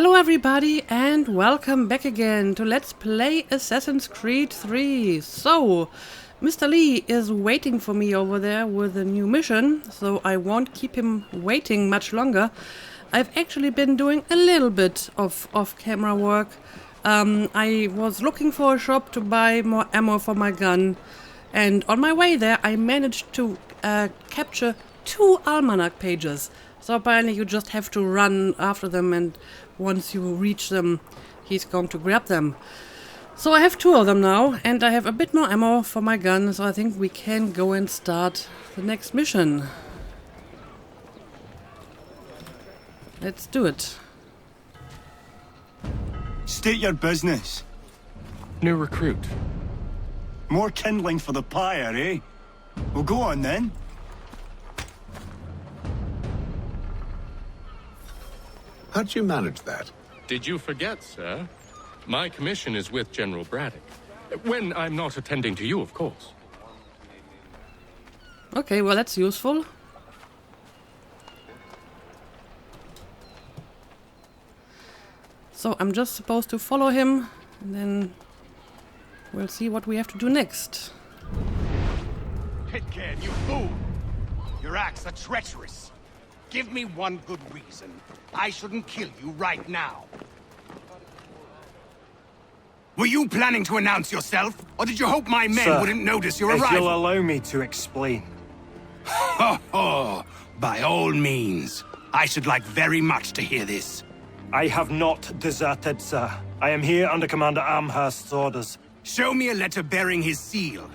Hello everybody and welcome back again to Let's Play Assassin's Creed 3. So, Mr. Lee is waiting for me over there with a new mission, so I won't keep him waiting much longer. I've actually been doing a little bit of off-camera work. I was looking for a shop to buy more ammo for my gun, and on my way there I managed to capture 2 almanac pages. So apparently you just have to run after them, and once you reach them, he's going to grab them. So I have 2 of them now, and I have a bit more ammo for my gun, so I think we can go and start the next mission. Let's do it. State your business. New recruit. More kindling for the pyre, eh? Well, go on then. How'd you manage that? Did you forget, sir? My commission is with General Braddock. When I'm not attending to you, of course. Okay, well that's useful. So I'm just supposed to follow him, and then we'll see what we have to do next. Pitcairn, you fool! Your acts are treacherous. Give me one good reason I shouldn't kill you right now. Were you planning to announce yourself, or did you hope my men wouldn't notice your if arrival? you'll allow me to explain. Oh, by all means. I should like very much to hear this. I have not deserted, sir. I am here under Commander Amherst's orders. Show me a letter bearing his seal,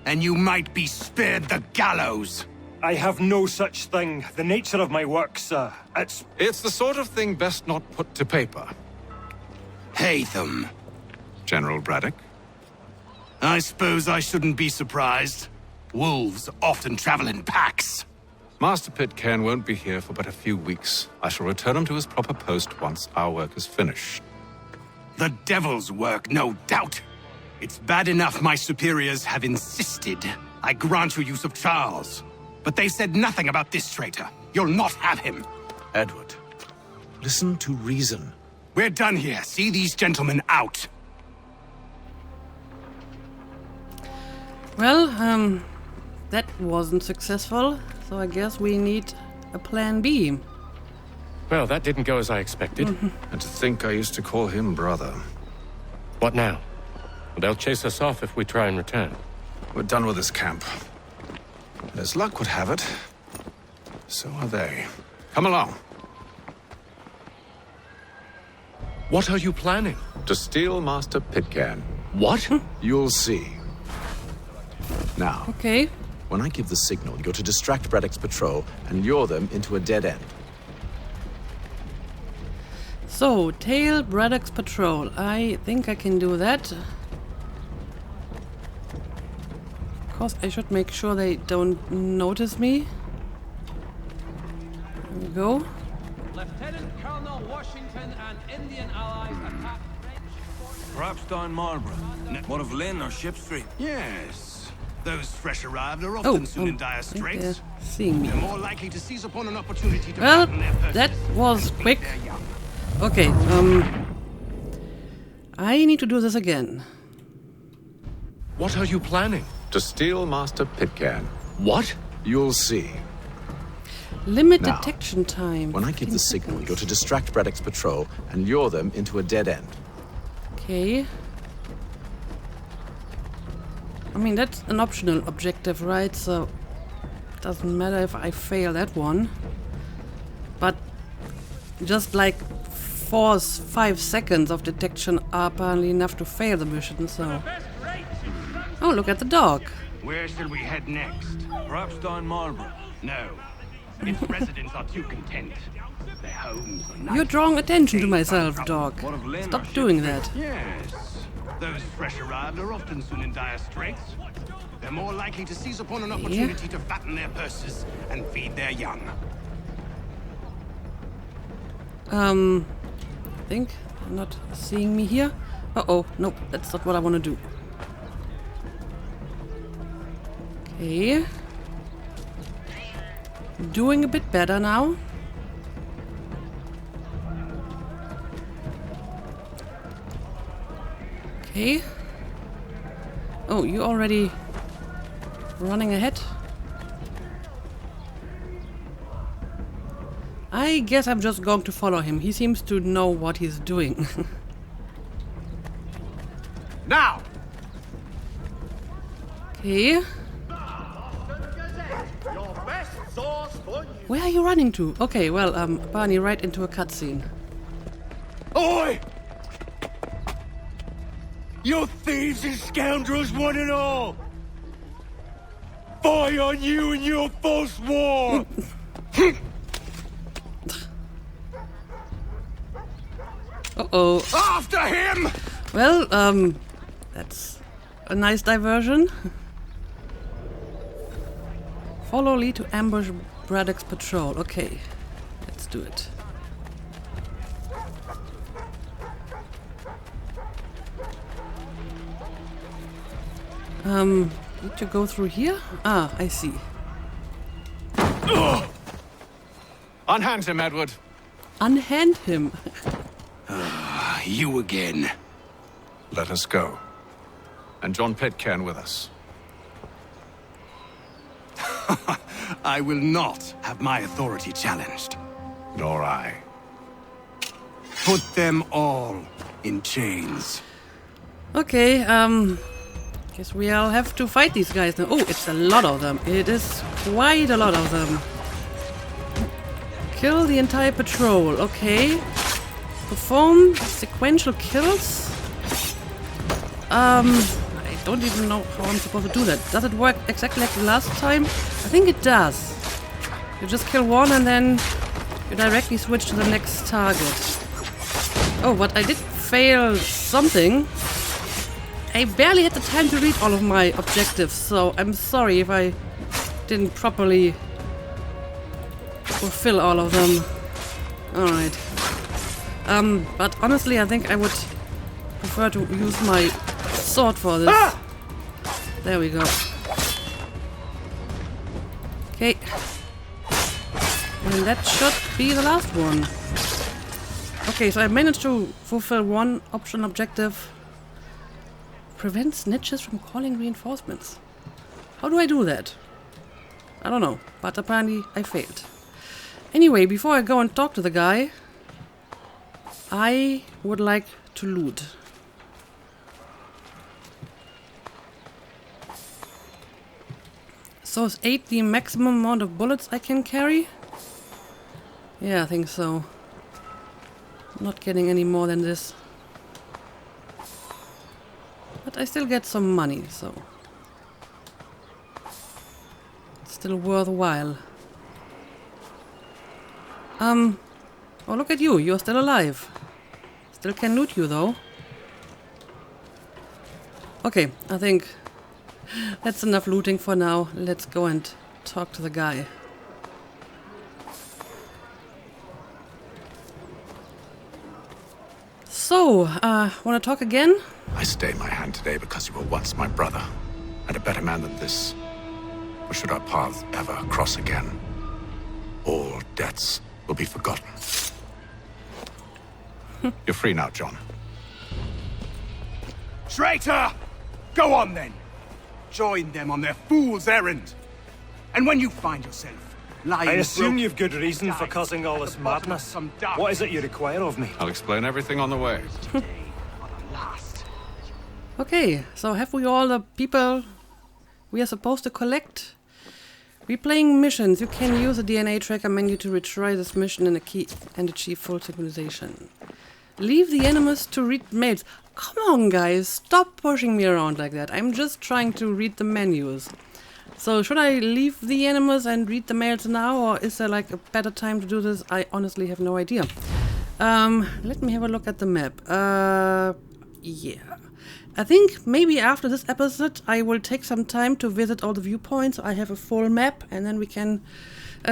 and you might be spared the gallows. I have no such thing. The nature of my work, sir. It's the sort of thing best not put to paper. Hatham. General Braddock? I suppose I shouldn't be surprised. Wolves often travel in packs. Master Pitcairn won't be here for but a few weeks. I shall return him to his proper post once our work is finished. The devil's work, no doubt. It's bad enough my superiors have insisted I grant you use of Charles. But they said nothing about this traitor. You'll not have him. Edward, listen to reason. We're done here. See these gentlemen out. Well, that wasn't successful, so I guess we need a plan B. Well, that didn't go as I expected. And to think I used to call him brother. What now? They'll chase us off if we try and return. We're done with this camp. And as luck would have it, so are they. Come along. What are you planning? To steal Master Pitcairn. What? You'll see. Now, Okay. when I give the signal, you're to distract Braddock's patrol and lure them into a dead end. So, tail Braddock's patrol. I think I can do that. Of course, I should make sure they don't notice me. There we go. Lieutenant Colonel Washington and Indian allies attacked French. Perhaps down Marlborough. One of Lynn or Ship Street. Yes. Those fresh arrived are often soon in dire I think they're straits. seeing me. They're more likely to seize upon an opportunity to Well, fatten their purses that was and feed quick. their young. Okay, I need to do this again. What are you planning? To steal Master Pitcairn. What? You'll see. Limit Now, detection time. When I give 15 the signal, seconds. you're to distract Braddock's patrol and lure them into a dead end. Okay. I mean, that's an optional objective, right? So, it doesn't matter if I fail that one. But just like 5 seconds of detection are apparently enough to fail the mission, so... Oh, look at the dog. Where shall we head next? Perhaps down Marlborough. No. Its residents are too content. Their homes are nice. You're drawing attention to myself, dog. One of Lynn or Stop Ship doing Street. that. Yes. Those fresh arrived are often soon in dire straits. They're more likely to seize upon an opportunity to fatten their purses and feed their young. I think they're not seeing me here. Uh-oh, nope, that's not what I want to do. Okay. Doing a bit better now. Okay. Oh, you already running ahead? I guess I'm just going to follow him. He seems to know what he's doing. Now! Okay. Where are you running to? Okay, well, Barney, right into a cutscene. Oi! You thieves and scoundrels, one and all! Fire on you and your false war! Uh-oh. After him! Well, that's a nice diversion. Follow lead to ambush Braddock's patrol. Okay, let's do it. Need to go through here? Ah, I see. Unhand him, Edward. Unhand him. You again. Let us go. And John Pitcairn with us. I will not have my authority challenged. Nor I. Put them all in chains. Okay, guess we'll have to fight these guys now. Oh, it's a lot of them. It is quite a lot of them. Kill the entire patrol. Okay. Perform sequential kills. I don't even know how I'm supposed to do that. Does it work exactly like the last time? I think it does. You just kill one and then you directly switch to the next target. Oh, but I did fail something. I barely had the time to read all of my objectives, so I'm sorry if I didn't properly fulfill all of them. Alright. But honestly, I think I would prefer to use my sword for this. Ah! There we go. Okay. And that should be the last one. Okay, so I managed to fulfill one optional objective. Prevent snitches from calling reinforcements. How do I do that? I don't know, but apparently I failed. Anyway, before I go and talk to the guy, I would like to loot. So is 8 the maximum amount of bullets I can carry? Yeah, I think so. I'm not getting any more than this. But I still get some money, so it's still worthwhile. Oh, look at you. You're still alive. Still can loot you, though. Okay, I think that's enough looting for now. Let's go and talk to the guy. So, wanna talk again? I stay my hand today because you were once my brother, and a better man than this. Or should our paths ever cross again, all debts will be forgotten. You're free now, John. Traitor! Go on then! Join them on their fool's errand! And when you find yourself lying... I assume you've good reason for causing all this madness. What is it you require of me? I'll explain everything on the way. Okay, so have we all the people we are supposed to collect? Replaying missions. You can use the DNA tracker menu to retry this mission and achieve full synchronization. Leave the enemies to read mails. Come on, guys, stop pushing me around like that. I'm just trying to read the menus. So should I leave the enemies and read the mails now, or is there like a better time to do this? I honestly have no idea. Let me have a look at the map. Yeah. I think maybe after this episode I will take some time to visit all the viewpoints. I have a full map and then we can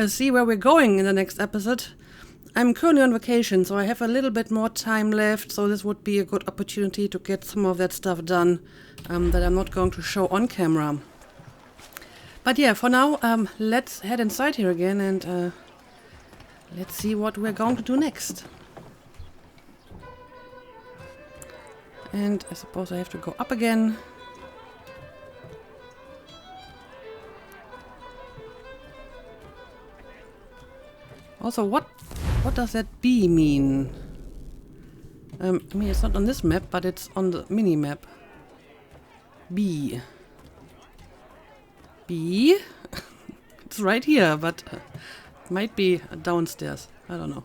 see where we're going in the next episode. I'm currently on vacation, so I have a little bit more time left, so this would be a good opportunity to get some of that stuff done that I'm not going to show on camera. But yeah, for now, let's head inside here again and let's see what we're going to do next. And I suppose I have to go up again. Also, what does that B mean? I mean, it's not on this map, but it's on the mini-map. B. B? It's right here, but it might be downstairs. I don't know.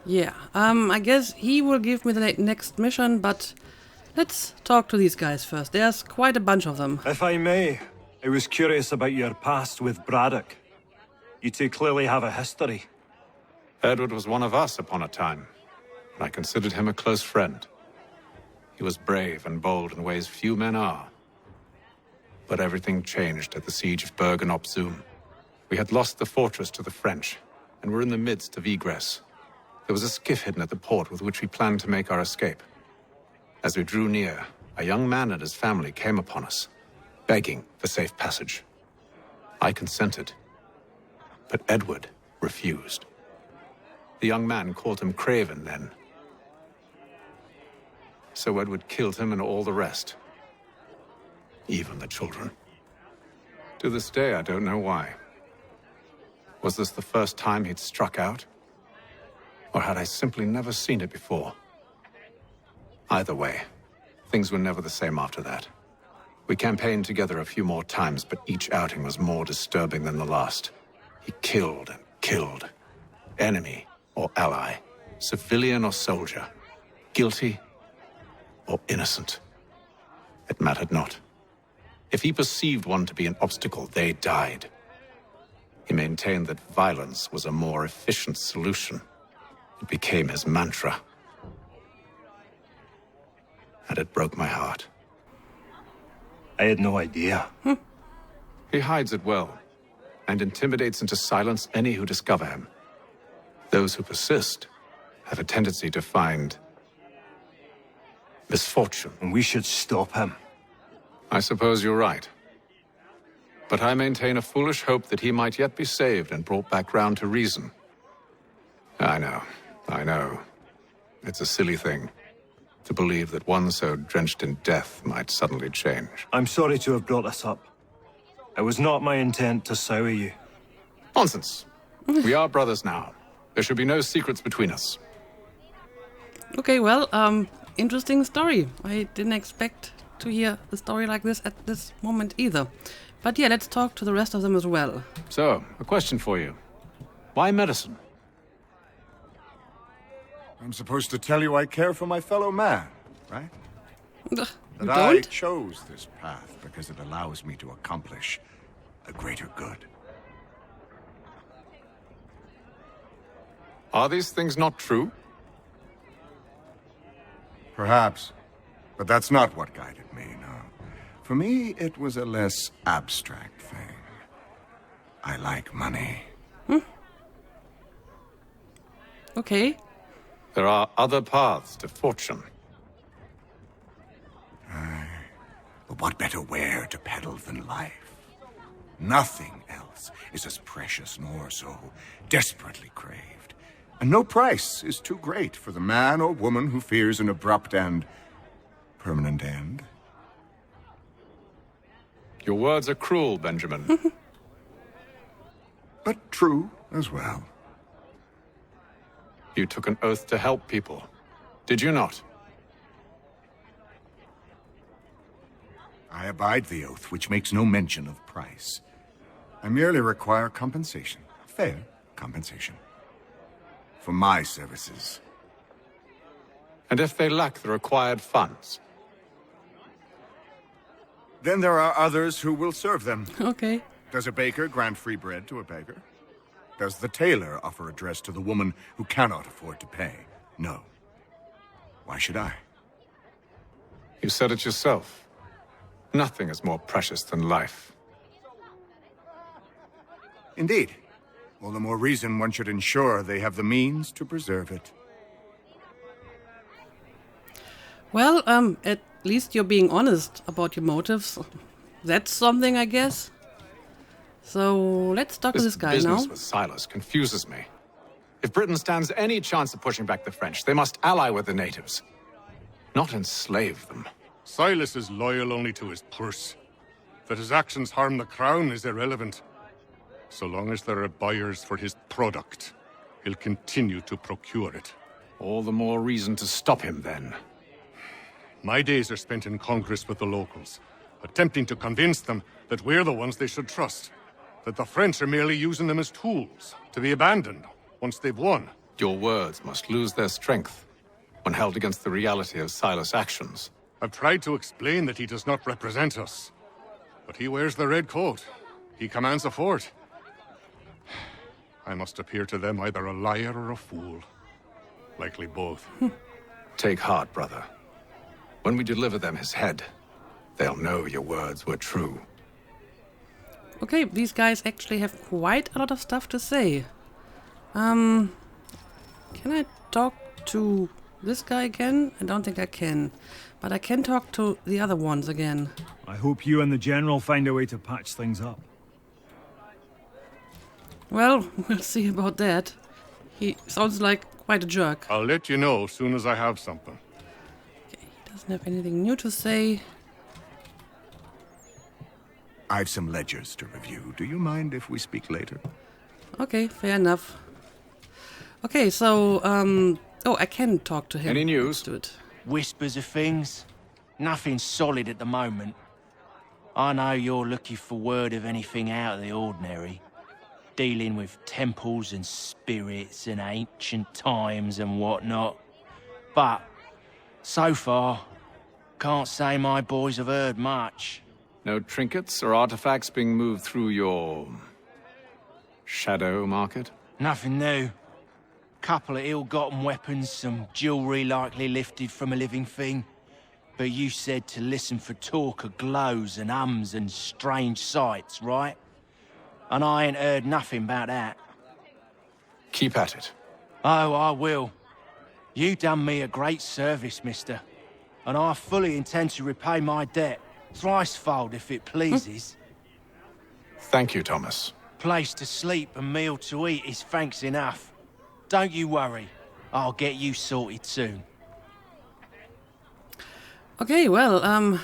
Yeah, I guess he will give me the next mission, but let's talk to these guys first. There's quite a bunch of them. If I may, I was curious about your past with Braddock. You two clearly have a history. Edward was one of us upon a time, and I considered him a close friend. He was brave and bold in ways few men are. But everything changed at the siege of Bergen op Zoom. We had lost the fortress to the French, and were in the midst of egress. There was a skiff hidden at the port with which we planned to make our escape. As we drew near, a young man and his family came upon us, begging for safe passage. I consented, but Edward refused. The young man called him Craven then. So Edward killed him and all the rest. Even the children. To this day, I don't know why. Was this the first time he'd struck out? Or had I simply never seen it before? Either way, things were never the same after that. We campaigned together a few more times, but each outing was more disturbing than the last. He killed and killed. Enemy or ally, civilian or soldier, guilty or innocent. It mattered not. If he perceived one to be an obstacle, they died. He maintained that violence was a more efficient solution. It became his mantra. And it broke my heart. I had no idea. He hides it well, and intimidates into silence any who discover him. Those who persist have a tendency to find misfortune. And we should stop him. I suppose you're right. But I maintain a foolish hope that he might yet be saved and brought back round to reason. I know. It's a silly thing to believe that one so drenched in death might suddenly change. I'm sorry to have brought this up. It was not my intent to sour you. Nonsense. We are brothers now. There should be no secrets between us. Okay, well, interesting story. I didn't expect to hear a story like this at this moment either. But yeah, let's talk to the rest of them as well. So, a question for you. Why medicine? I'm supposed to tell you I care for my fellow man, right? You That I don't? chose this path because it allows me to accomplish a greater good. Are these things not true? Perhaps. But that's not what guided me, no. For me, it was a less abstract thing. I like money. Okay. There are other paths to fortune. But what better ware to peddle than life? Nothing else is as precious nor so desperately craved. And no price is too great for the man or woman who fears an abrupt and permanent end. Your words are cruel, Benjamin. But true as well. You took an oath to help people, did you not? I abide the oath, which makes no mention of price. I merely require compensation. Fair compensation. For my services. And if they lack the required funds? Then there are others who will serve them. Okay. Does a baker grant free bread to a beggar? Does the tailor offer a dress to the woman who cannot afford to pay? No. Why should I? You said it yourself. Nothing is more precious than life. Indeed. All the more reason one should ensure they have the means to preserve it. Well, at least you're being honest about your motives. That's something, I guess. So let's talk to this guy business now. with Silas confuses me. If Britain stands any chance of pushing back the French, they must ally with the natives, not enslave them. Silas is loyal only to his purse. That his actions harm the crown is irrelevant. So long as there are buyers for his product, he'll continue to procure it. All the more reason to stop him, then. My days are spent in Congress with the locals, attempting to convince them that we're the ones they should trust. That the French are merely using them as tools, to be abandoned once they've won. Your words must lose their strength when held against the reality of Silas' actions. I've tried to explain that he does not represent us. But he wears the red coat. He commands a fort. I must appear to them either a liar or a fool. Likely both. Take heart, brother. When we deliver them his head, they'll know your words were true. Okay, these guys actually have quite a lot of stuff to say. Can I talk to this guy again? I don't think I can. But I can talk to the other ones again. I hope you and the General find a way to patch things up. Well, we'll see about that. He sounds like quite a jerk. I'll let you know as soon as I have something. Okay, he doesn't have anything new to say. I've some ledgers to review. Do you mind if we speak later? Okay, fair enough. Okay, so, oh, I can talk to him. Any news? Let's do it. Whispers of things. Nothing solid at the moment. I know you're looking for word of anything out of the ordinary. Dealing with temples and spirits and ancient times and whatnot. But, so far, can't say my boys have heard much. No trinkets or artifacts being moved through your... shadow market? Nothing new. Couple of ill-gotten weapons, some jewelry likely lifted from a living thing. But you said to listen for talk of glows and ums and strange sights, right? And I ain't heard nothing about that. Keep at it. Oh, I will. You done me a great service, mister. And I fully intend to repay my debt. Thricefold, if it pleases. Thank you, Thomas. Place to sleep and meal to eat is thanks enough. Don't you worry. I'll get you sorted soon. Okay, well,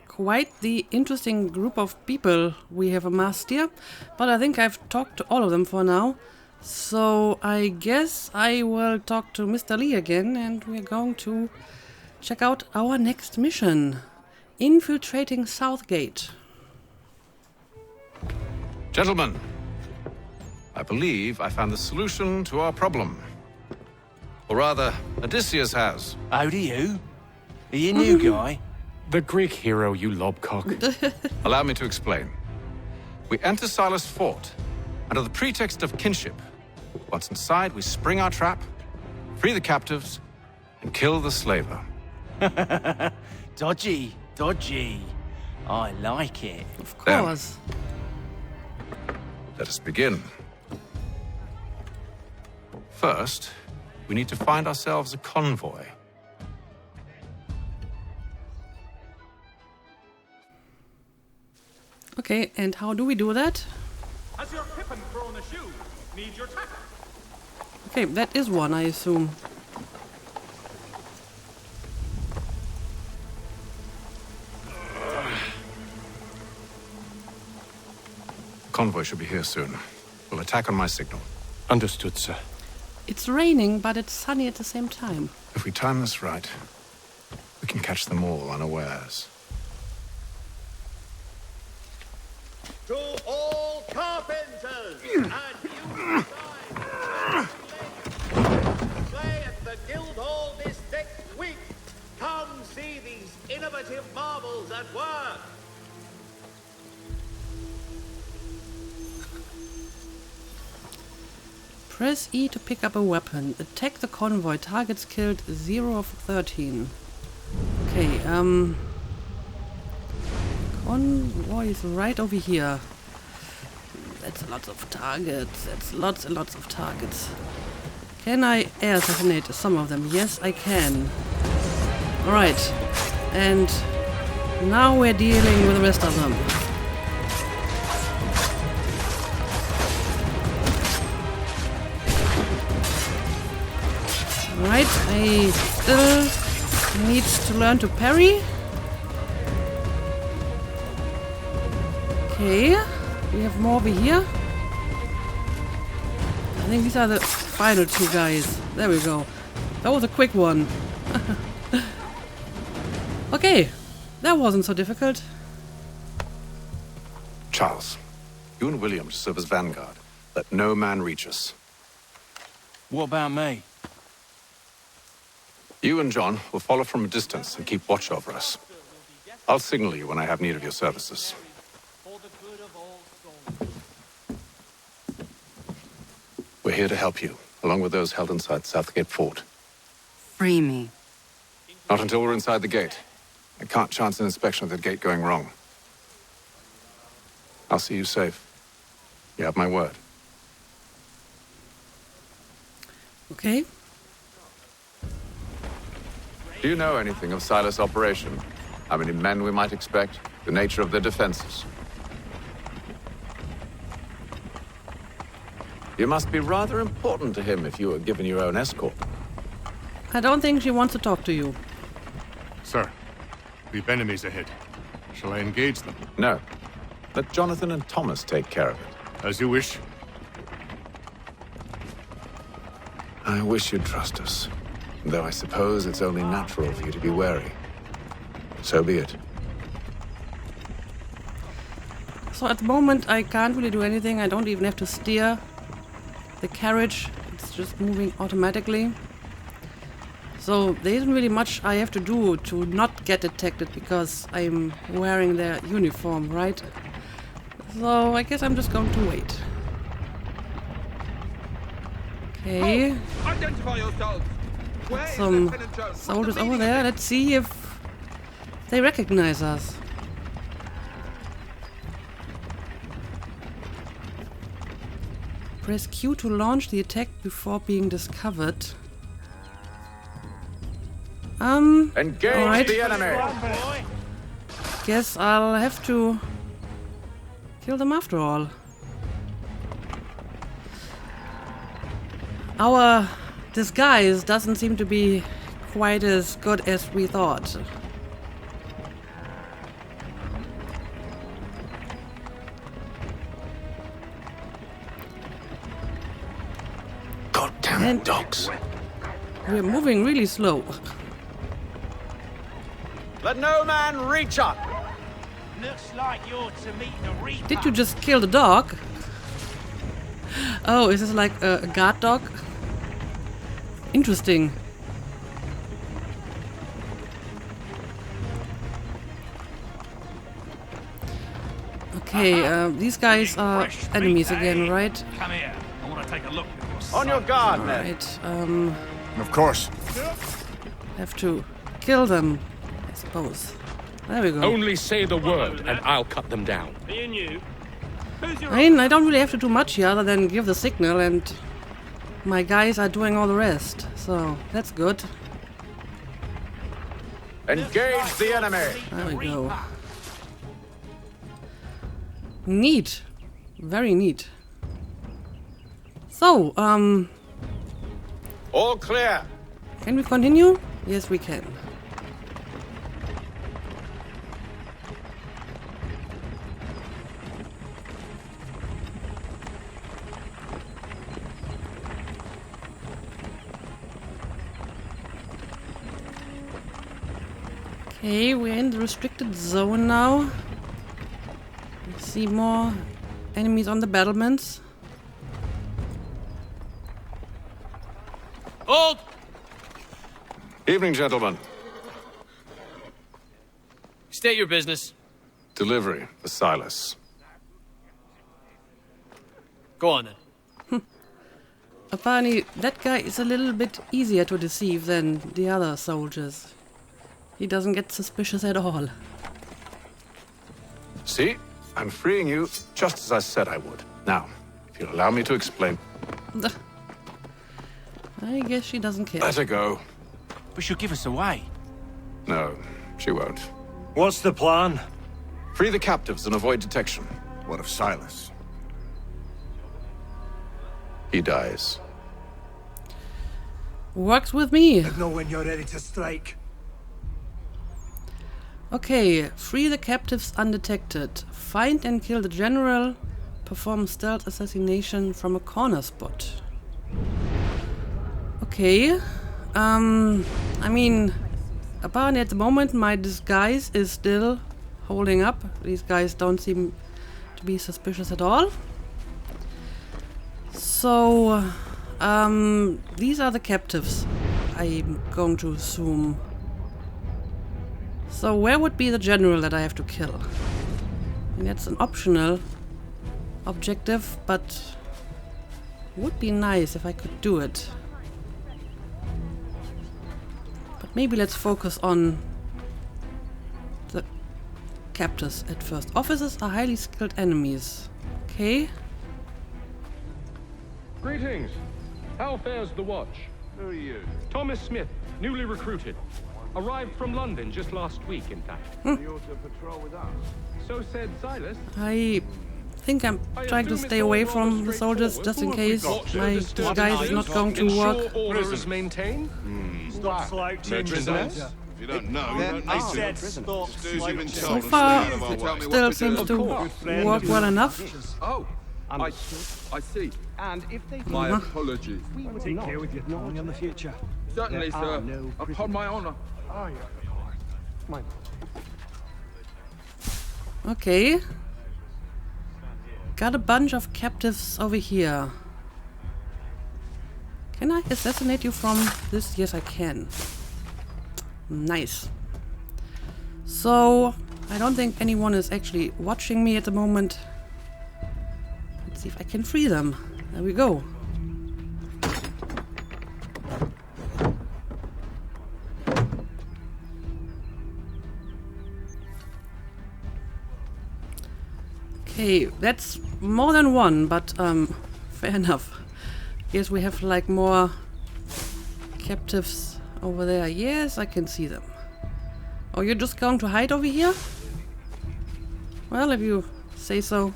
quite the interesting group of people we have amassed here. But I think I've talked to all of them for now. So I guess I will talk to Mr. Lee again, and we're going to check out our next mission. Infiltrating Southgate. Gentlemen, I believe I found the solution to our problem. Or rather, Odysseus has. Oh, do you? Are you a new guy? The Greek hero, you lobcock. Allow me to explain. We enter Silas' fort, under the pretext of kinship. Once inside, we spring our trap, free the captives, and kill the slaver. Dodgy, dodgy. I like it. Of course. Let us begin. First, we need to find ourselves a convoy. Okay, and how do we do that? Has your pippin thrown a shoe? Need your tackle? Okay, that is one, I assume. Convoy should be here soon. We'll attack on my signal. Understood, sir. It's raining, but it's sunny at the same time. If we time this right, we can catch them all unawares. To all carpenters and you play at the Guildhall this next week. Come see these innovative marvels at work. Press E to pick up a weapon. Attack the convoy. Targets killed 0 of 13. Okay, convoy is right over here. That's lots of targets. That's lots and lots of targets. Can I air assassinate some of them? Yes, I can. Alright. And now we're dealing with the rest of them. Right, I still need to learn to parry. Okay, we have more over here. I think these are the final two guys. There we go. That was a quick one. Okay, that wasn't so difficult. Charles, you and William serve as vanguard. Let no man reach us. What about me? You and John will follow from a distance and keep watch over us. I'll signal you when I have need of your services. We're here to help you, along with those held inside Southgate Fort. Free me. Not until we're inside the gate. I can't chance an inspection of the gate going wrong. I'll see you safe. You have my word. Okay. Do you know anything of Silas' operation? How many men we might expect? The nature of their defenses? You must be rather important to him if you were given your own escort. I don't think she wants to talk to you. Sir, we've enemies ahead. Shall I engage them? No. Let Jonathan and Thomas take care of it. As you wish. I wish you'd trust us. Though I suppose it's only natural for you to be wary. So be it. So at the moment I can't really do anything. I don't even have to steer the carriage. It's just moving automatically. So there isn't really much I have to do to not get detected because I'm wearing their uniform, right? So I guess I'm just going to wait. Okay. Identify yourselves. Where is Some Lieutenant Jones? soldiers over there. Let's see if they recognize us. Press Q to launch the attack before being discovered. Engage alright. the enemy! Guess I'll have to kill them after all. Our disguise doesn't seem to be quite as good as we thought. Goddamn dogs. We're moving really slow. Let no man reach up. Looks like you're to meet the Reaper. Did you just kill the dog? Oh, is this like a guard dog? Interesting. Okay, these guys are enemies again, right? Come here. I want to take a look. On your guard, men. Right, Of course. have to kill them, I suppose. There we go. Only say the word and I'll cut them down. I mean, I don't really have to do much here other than give the signal, and my guys are doing all the rest. So, that's good. Engage the enemy! There we go. Neat. Very neat. So, All clear. can we continue? Yes, we can. Okay, we're in the restricted zone now. We see more enemies on the battlements. Hold! Evening, gentlemen. State your business. Delivery for Silas. Go on then. Apparently, that guy is a little bit easier to deceive than the other soldiers. He doesn't get suspicious at all. See? I'm freeing you just as I said I would. Now, if you'll allow me to explain. I guess she doesn't care. Let her go. But she'll give us away. No, she won't. What's the plan? Free the captives and avoid detection. What of Silas? He dies. Works with me. Let know when you're ready to strike. Okay, free the captives undetected. Find and kill the general. Perform stealth assassination from a corner spot. Okay. I mean, apparently at the moment my disguise is still holding up. These guys don't seem to be suspicious at all. So, these are the captives, I'm going to assume. So where would be the general that I have to kill? And that's an optional objective, but would be nice if I could do it. But maybe let's focus on the captors at first. Officers are highly skilled enemies. Okay. Greetings. How fares the watch? Who are you? Thomas Smith, newly recruited. Arrived from London just last week, in fact. You ought to patrol with us. So said Silas. I think I'm trying to stay away from the soldiers just in case my disguise is not going to work. Order is maintained. Stop slouching, Merchandise? If you don't know, you don't I need said to. stop Just do as you've been slouching. told. So far, Tell me what still to seems do. to work well enough. Oh, I see. And if they... My apologies. Take care with your tongue in the future. Certainly, sir. Upon my honor. Okay. Got a bunch of captives over here. Can I assassinate you from this? Yes, I can. Nice. So, I don't think anyone is actually watching me at the moment. Let's see if I can free them. There we go. Okay, that's more than one, but fair enough. Yes, we have like more captives over there. Yes, I can see them. Oh, you're just going to hide over here? Well, if you say so.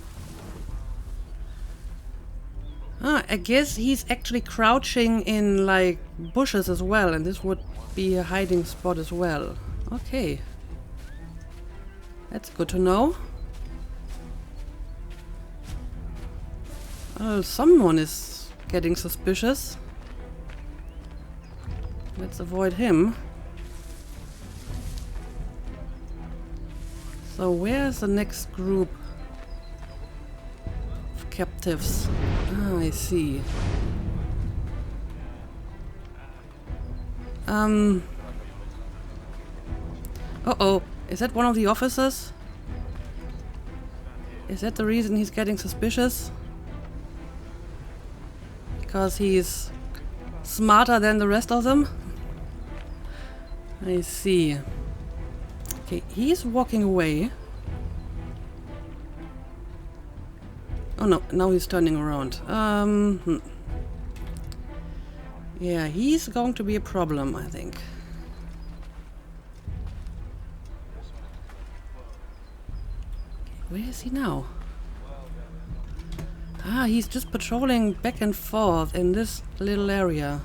Ah, I guess he's actually crouching in like bushes as well, and this would be a hiding spot as well. Okay. That's good to know. Well, someone is getting suspicious. Let's avoid him. So where's the next group of captives? Ah, I see. Uh-oh. Is that one of the officers? Is that the reason he's getting suspicious? Because he's smarter than the rest of them? I see. Okay, he's walking away. Oh no, now he's turning around. Yeah, he's going to be a problem, I think. Where is he now? Ah, he's just patrolling back and forth in this little area.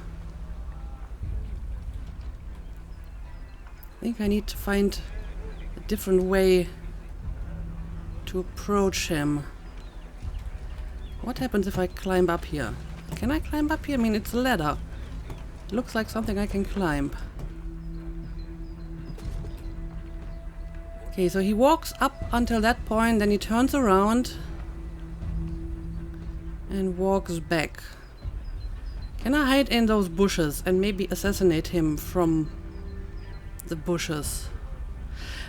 I think I need to find a different way to approach him. What happens if I climb up here? Can I climb up here? I mean, it's a ladder. It looks like something I can climb. Okay, so he walks up until that point, then he turns around and walks back. Can I hide in those bushes and maybe assassinate him from the bushes?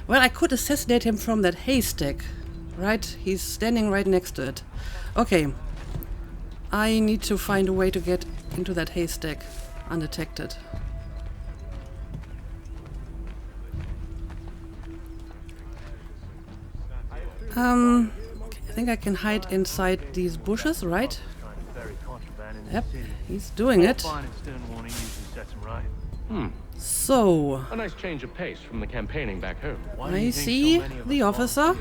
Well, I could assassinate him from that haystack, right? He's standing right next to it. Okay. I need to find a way to get into that haystack undetected. I think I can hide inside these bushes, right? Yep, he's doing it. So, A nice change of pace from the campaigning back home. I see the officer.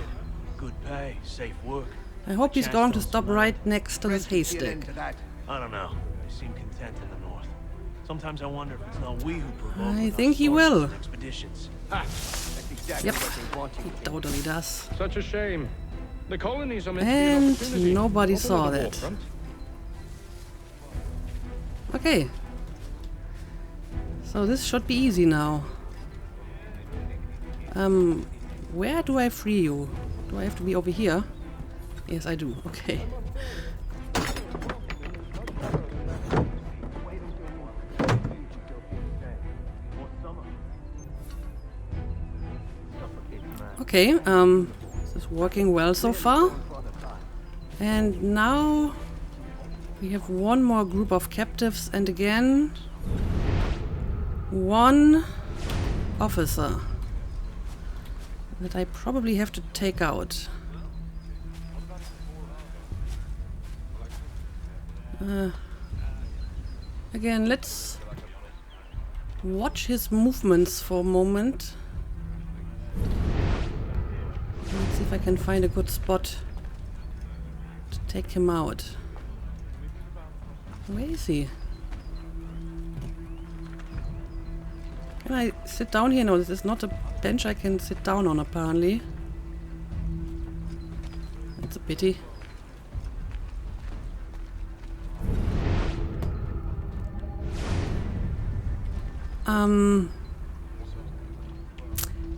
Good pay, safe work. I hope he's going to stop right next to this haystack. I don't know. They seem content in the north. It's Sometimes I wonder if it's not we who provoke. I think he will. Expeditions. That's exactly Yep, what they want you he to think. totally does. Such a shame. The colonies are meant to be an And opportunity, nobody not saw another that. warfront. Okay. So this should be easy now. Where do I free you? Do I have to be over here? Yes, I do. Okay. Okay, this is working well so far. And now we have one more group of captives and again one officer that I probably have to take out. Again, let's watch his movements for a moment. Let's see if I can find a good spot to take him out. Where is he? Can I sit down here? No, this is not a bench I can sit down on, apparently. That's a pity.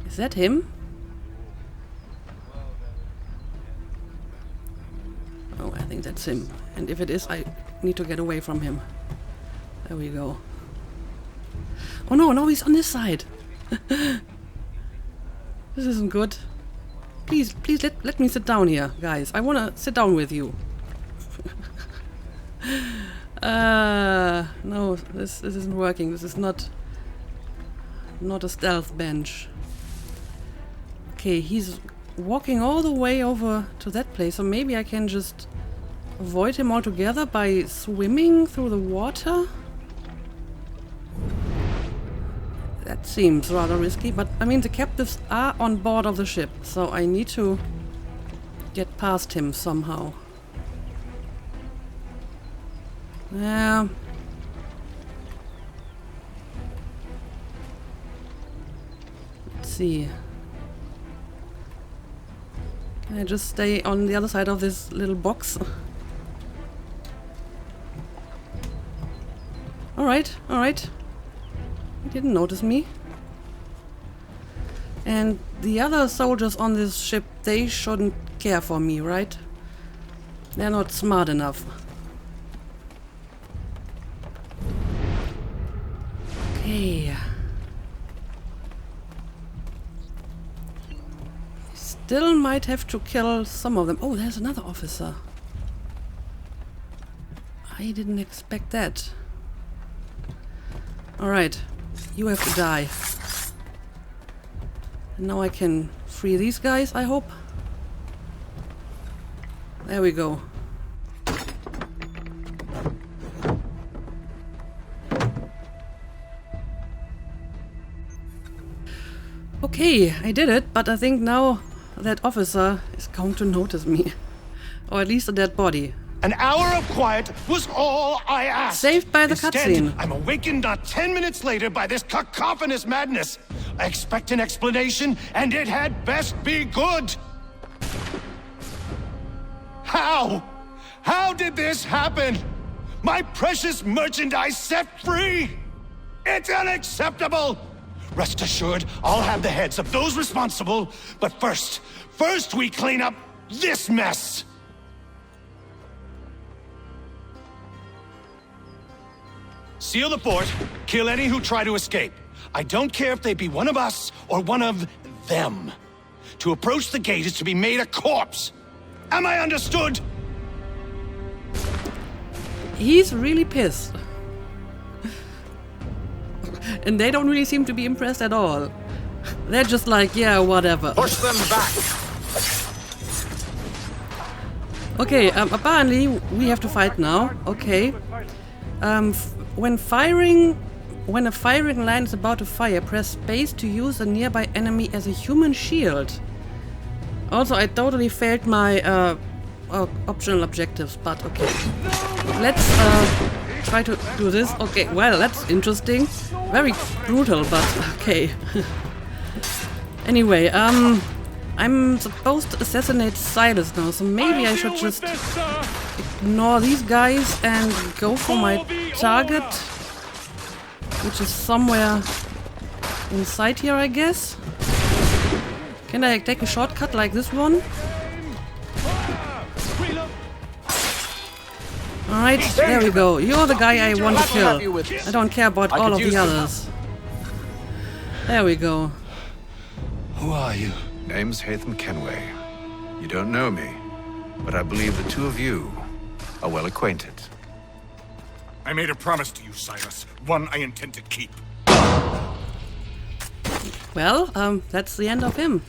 Is that him? Oh, I think that's him. And if it is, I need to get away from him. There we go. Oh no, no, he's on this side. This isn't good. Please, please let me sit down here, guys. I want to sit down with you. No, this isn't working. This is not a stealth bench. Okay, he's walking all the way over to that place, so maybe I can just avoid him altogether by swimming through the water? That seems rather risky, but I mean the captives are on board of the ship, so I need to get past him somehow. Yeah. Let's see. Can I just stay on the other side of this little box? Alright, alright. He didn't notice me. And the other soldiers on this ship, they shouldn't care for me, right? They're not smart enough. Okay. Still might have to kill some of them. Oh, there's another officer. I didn't expect that. Alright, you have to die. And now I can free these guys, I hope. There we go. Okay, I did it, but I think now that officer is going to notice me. Or at least a dead body. An hour of quiet was all I asked. Saved by the Instead, cutscene. I'm awakened not 10 minutes later by this cacophonous madness. I expect an explanation, and it had best be good. How? How did this happen? My precious merchandise set free? It's unacceptable! Rest assured, I'll have the heads of those responsible, but first we clean up this mess! Seal the fort, kill any who try to escape. I don't care if they be one of us or one of them. To approach the gate is to be made a corpse. Am I understood? He's really pissed. And they don't really seem to be impressed at all. They're just like, yeah, whatever. Push them back! Okay, apparently we have to fight now. Okay. When a firing line is about to fire, press space to use a nearby enemy as a human shield. Also, I totally failed my optional objectives, but okay. Let's try to do this. Okay, well, that's interesting. Very brutal, but okay. Anyway, I'm supposed to assassinate Silas now, so maybe I should just ignore these guys and go for my target, which is somewhere inside here, I guess. Can I take a shortcut like this one? Alright, there we go. You're the guy I want to kill. I don't care about all of the others. There we go. Who are you? Name's Hatham Kenway. You don't know me, but I believe the two of you are well acquainted. I made a promise to you, Silas. One I intend to keep. Well, that's the end of him.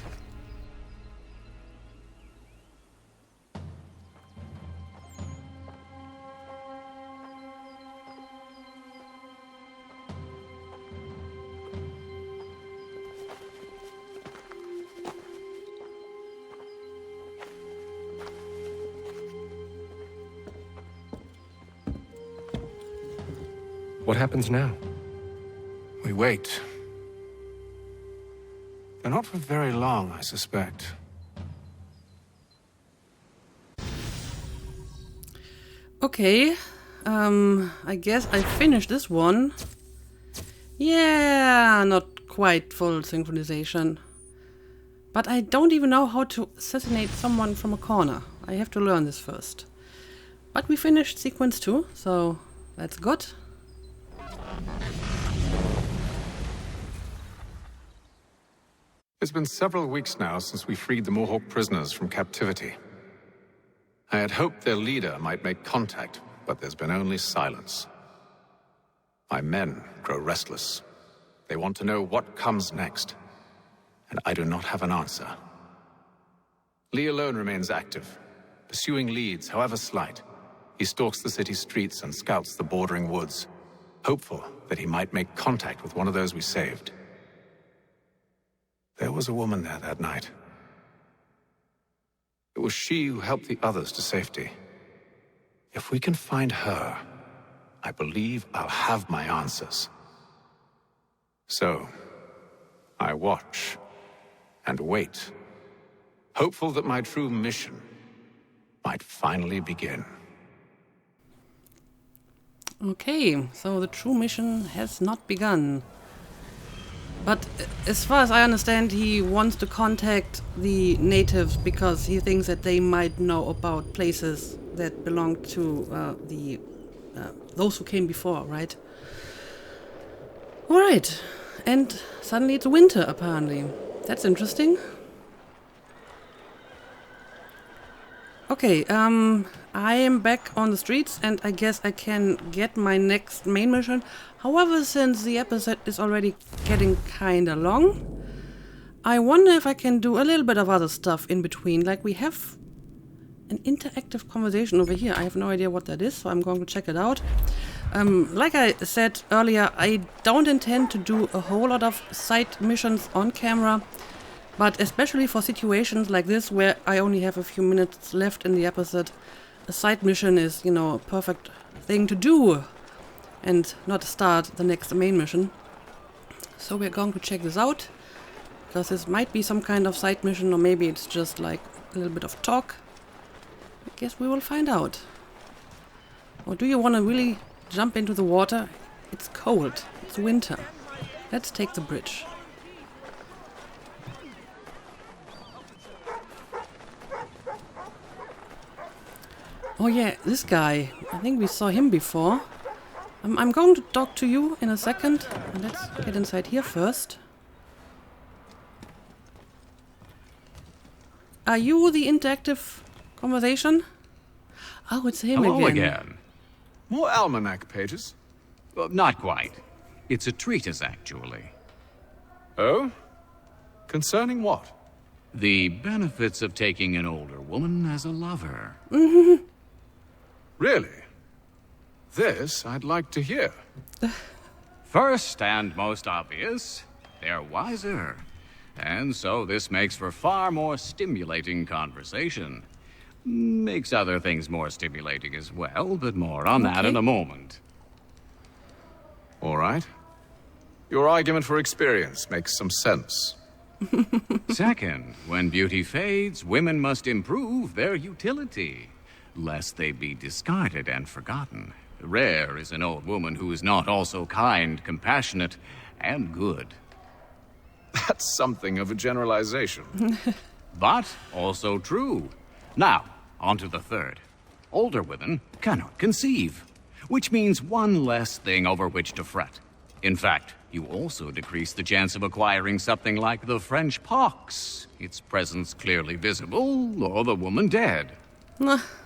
What happens now? We wait. They're not for very long, I suspect. Okay, I guess I finished this one. Yeah, not quite full synchronization. But I don't even know how to assassinate someone from a corner. I have to learn this first. But we finished sequence 2, so that's good. It's been several weeks now since we freed the Mohawk prisoners from captivity. I had hoped their leader might make contact, but there's been only silence. My men grow restless. They want to know what comes next, and I do not have an answer. Lee alone remains active, pursuing leads, however slight. He stalks the city streets and scouts the bordering woods, hopeful that he might make contact with one of those we saved. There was a woman there that night. It was she who helped the others to safety. If we can find her, I believe I'll have my answers. So, I watch and wait, hopeful that my true mission might finally begin. Okay, so the true mission has not begun. But as far as I understand, he wants to contact the natives because he thinks that they might know about places that belong to those who came before, right? Alright, and suddenly it's winter, apparently. That's interesting. Okay, I am back on the streets and I guess I can get my next main mission. However, since the episode is already getting kinda long, I wonder if I can do a little bit of other stuff in between. Like we have an interactive conversation over here. I have no idea what that is, so I'm going to check it out. Like I said earlier, I don't intend to do a whole lot of side missions on camera. But especially for situations like this, where I only have a few minutes left in the episode, a side mission is, you know, a perfect thing to do and not start the next main mission. So we're going to check this out, because this might be some kind of side mission, or maybe it's just like a little bit of talk. I guess we will find out. Or do you want to really jump into the water? It's cold. It's winter. Let's take the bridge. Oh yeah, this guy. I think we saw him before. I'm going to talk to you in a second. Let's get inside here first. Are you the interactive conversation? Oh, it's him Hello again. again. More almanac pages? Well, not quite. It's a treatise, actually. Oh? Concerning what? The benefits of taking an older woman as a lover. Really? This I'd like to hear. First and most obvious, they're wiser. And so this makes for far more stimulating conversation. Makes other things more stimulating as well, but more on that in a moment. All right. Your argument for experience makes some sense. Second, when beauty fades, women must improve their utility, lest they be discarded and forgotten. Rare is an old woman who is not also kind, compassionate, and good. That's something of a generalization. But also true. Now, on to the third. Older women cannot conceive, which means one less thing over which to fret. In fact, you also decrease the chance of acquiring something like the French pox, its presence clearly visible, or the woman dead.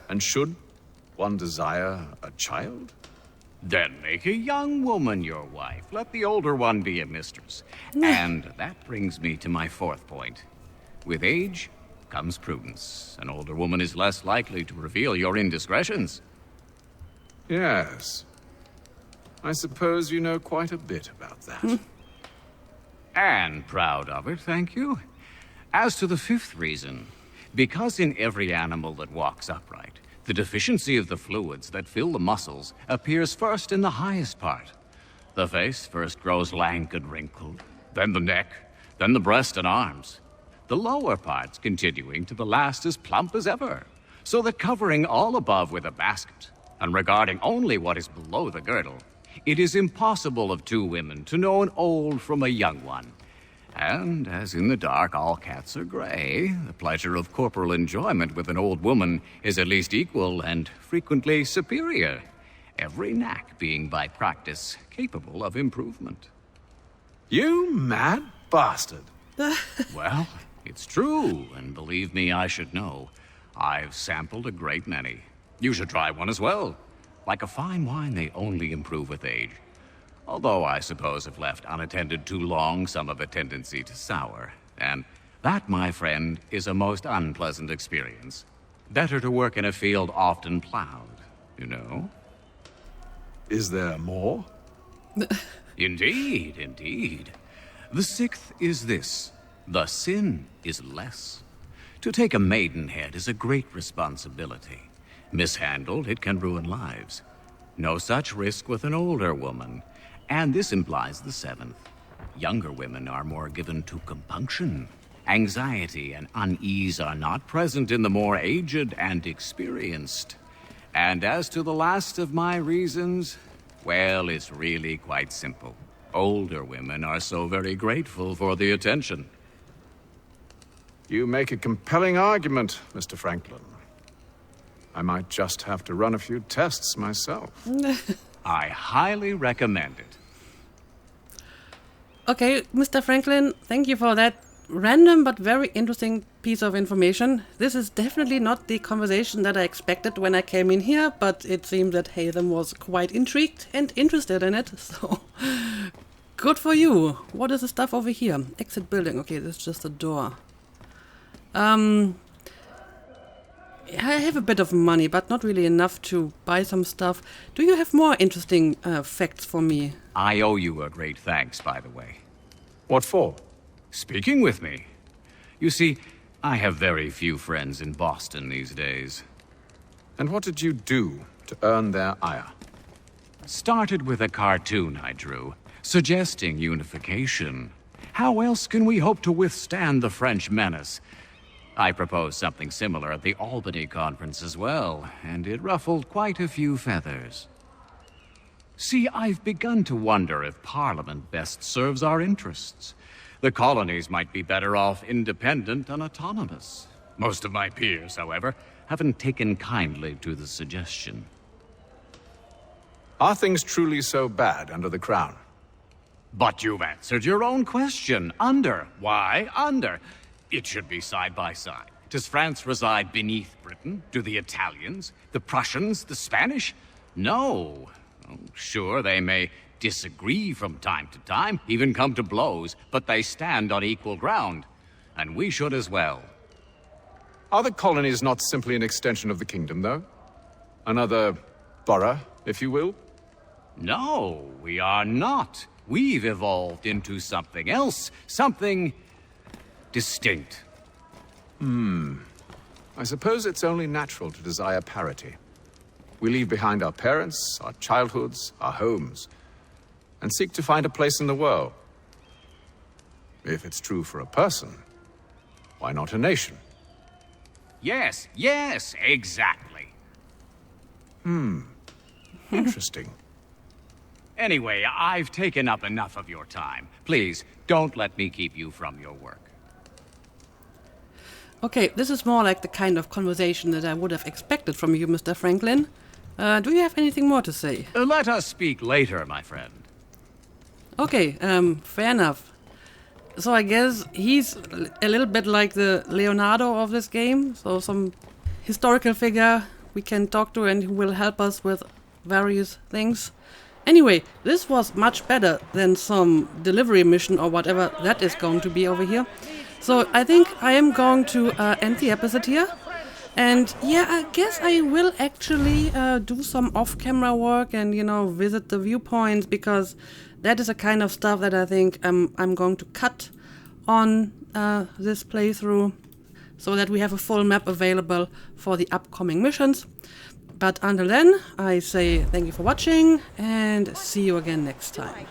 And should one desire a child? Then make a young woman your wife. Let the older one be a mistress. And that brings me to my fourth point. With age comes prudence. An older woman is less likely to reveal your indiscretions. Yes. I suppose you know quite a bit about that. And proud of it, thank you. As to the fifth reason, because in every animal that walks upright, the deficiency of the fluids that fill the muscles appears first in the highest part. The face first grows lank and wrinkled, then the neck, then the breast and arms. The lower parts continuing to the last as plump as ever, so that covering all above with a basket, and regarding only what is below the girdle, it is impossible of two women to know an old from a young one. And as in the dark all cats are gray, the pleasure of corporal enjoyment with an old woman is at least equal and frequently superior, every knack being by practice capable of improvement. You mad bastard. Well, it's true, and believe me, I should know. I've sampled a great many. You should try one as well. Like a fine wine, they only improve with age. Although I suppose if left unattended too long, some have a tendency to sour. And that, my friend, is a most unpleasant experience. Better to work in a field often plowed, you know? Is there more? Indeed, indeed. The sixth is this. The sin is less. To take a maidenhead is a great responsibility. Mishandled, it can ruin lives. No such risk with an older woman. And this implies the seventh. Younger women are more given to compunction. Anxiety and unease are not present in the more aged and experienced. And as to the last of my reasons, well, it's really quite simple. Older women are so very grateful for the attention. You make a compelling argument, Mr. Franklin. I might just have to run a few tests myself. I highly recommend it. Okay, Mr. Franklin, thank you for that random but very interesting piece of information. This is definitely not the conversation that I expected when I came in here, but it seems that Hatham was quite intrigued and interested in it, so good for you. What is the stuff over here? Exit building. Okay, this is just a door. I have a bit of money, but not really enough to buy some stuff. Do you have more interesting facts for me? I owe you a great thanks, by the way. What for? Speaking with me. You see, I have very few friends in Boston these days. And what did you do to earn their ire? Started with a cartoon I drew, suggesting unification. How else can we hope to withstand the French menace? I proposed something similar at the Albany conference as well, and it ruffled quite a few feathers. See, I've begun to wonder if Parliament best serves our interests. The colonies might be better off independent and autonomous. Most of my peers, however, haven't taken kindly to the suggestion. Are things truly so bad under the Crown? But you've answered your own question. Under. Why under? It should be side by side. Does France reside beneath Britain? Do the Italians, the Prussians, the Spanish? No. Oh, sure, they may disagree from time to time, even come to blows, but they stand on equal ground. And we should as well. Are the colonies not simply an extension of the kingdom, though? Another borough, if you will? No, we are not. We've evolved into something else, something distinct. I suppose it's only natural to desire parity. We leave behind our parents, our childhoods, our homes. and seek to find a place in the world. If it's true for a person, why not a nation? Yes, yes, exactly. Interesting. Anyway, I've taken up enough of your time. Please, don't let me keep you from your work. Okay, this is more like the kind of conversation that I would have expected from you, Mr. Franklin. Do you have anything more to say? Let us speak later, my friend. Okay, fair enough. So I guess he's a little bit like the Leonardo of this game, so some historical figure we can talk to and who will help us with various things. Anyway, this was much better than some delivery mission or whatever that is going to be over here. So I think I am going to end the episode here. And yeah, I guess I will actually do some off-camera work and, you know, visit the viewpoints, because that is the kind of stuff that I think I'm going to cut on this playthrough, so that we have a full map available for the upcoming missions. But until then, I say thank you for watching and see you again next time.